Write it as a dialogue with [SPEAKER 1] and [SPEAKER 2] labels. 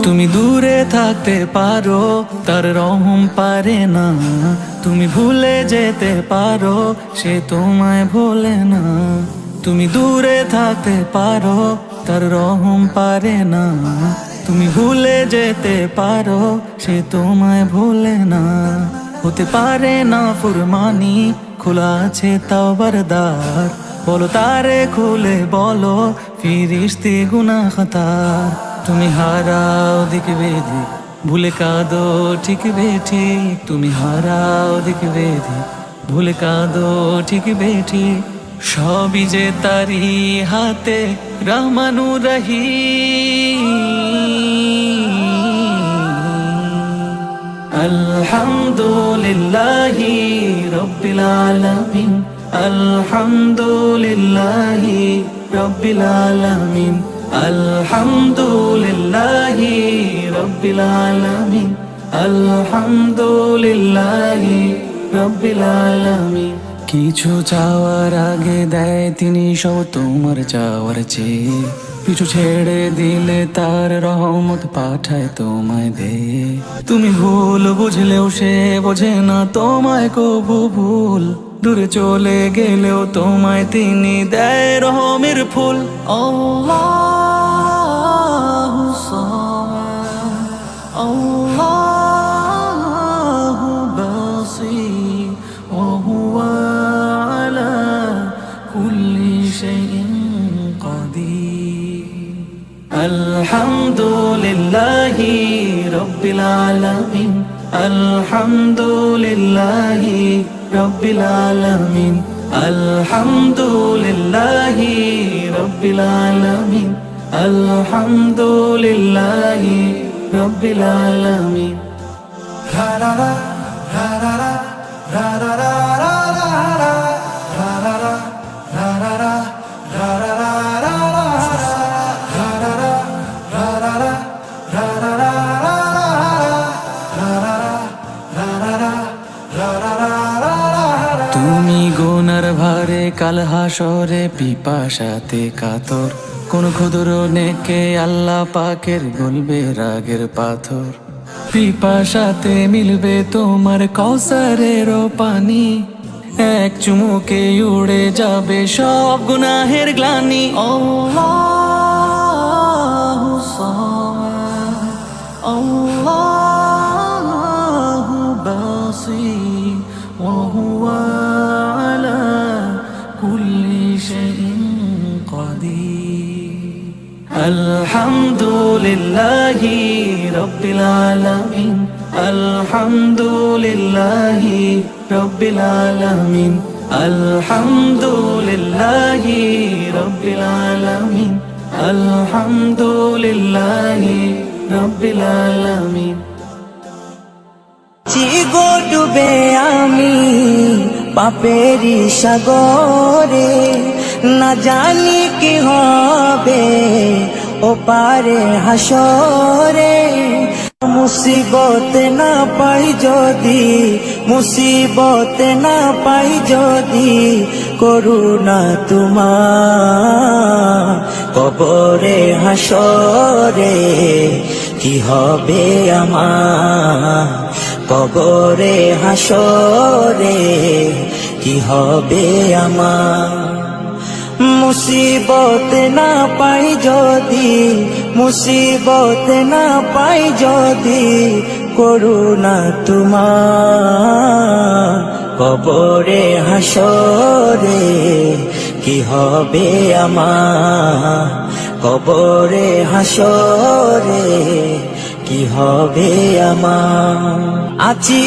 [SPEAKER 1] তুমি দূরে থাকতে পারো, তার রহম পারে না। তুমি ভুলে যেতে পারো, সে তোমায় ভোলে না। তুমি দূরে থাকতে পারো, তার রহম পারে না। তুমি ভুলে যেতে পারো, সে তোমায় ভোলে না। হতে পারে না ফুরমানি, খোলা আছে তাওবার দ্বার। বলো তারে খুলে বলো, ফিরিস্তি গুনাহ খাতার। তুমি হারাও দিক বেদিক, ভুলে কাঁদো ঠিক বেঠিক। তুমি হারাও দিক বেদিক, ভুলে কাঁদো ঠিক বেঠিক। সবই যে তারি হাতে, রহমানু রহিম। আলহামদুলিল্লাহি রাব্বিল আলামিন, আলহামদুলিল্লাহি রাব্বিল আলামিন, আলহামদুলিল্লাহি রাব্বিল আলামিন, আলহামদুলিল্লাহি রাব্বিল আলামিন। কিছু চাওয়ার আগে দেয় তিনি সব তোমার চাওয়ার চেয়ে। পিছু ছেড়ে দিলে তার রহমত পাঠায় তোমায় দে। তুমি ভুল বুঝলেও সে বোঝে না তোমায় কবু ভুল। দূরে চলে গেলেও তোমায় তিনি দেয় রহমের ফুল। আল্লাহু সামাদ, আল্লাহু বাসীর, ওয়া হুয়া আলা কুল্লি শাইইন কাদির। আলহামদুলিল্লাহি রাব্বিল আলামিন, আলহামদুলিল্লাহি রাব্বিল আলামিন, আলহামদুলিল্লাহি রাব্বিল আলামিন, আলহামদুলিল্লাহি রাব্বিল আলামিন। তুমি গুনার ভারে কাল হাসরে পিপাসাতে কাতর। কোন ক্ষুদ্র নেকে আল্লাহ পাকের গলবে রাগের পাথর। পিপাসাতে মিলবে তোমার কৌসারের পানি। এক চুমুকে উড়ে যাবে সব গুনাহের গ্লানি। আল্লাহু সামাদ, আল্লাহু বাসীর, ওয়া হুয়া আলা কুল্লি শাইইন কাদির। আলহামদুলিল্লাহি রাব্বিল আলামিন, আলহামদুলিল্লাহি রাব্বিল আলামিন, আলহামদুলিল্লাহি রাব্বিল আলামিন, আলহামদুলিল্লাহি রাব্বিল আলামিন।
[SPEAKER 2] চিগো ডুবে আমি পাপেরি সাগরে, না জানি কি হবে ও পারে হাসরে। মুসিবত না পাই যদি, মুসিবত না পাই যদি, করুণা তোমার কবরে হাসরে। কি হবে আমার কবরে হাসরে, কি হবে আমার। মুসিবত না পাই যদি, মুসিবত না পাই যদি, করুণা তোমার কবরে হাসরে। কি হবে আমার কবরে হাসরে, কি হবে আমার। আছি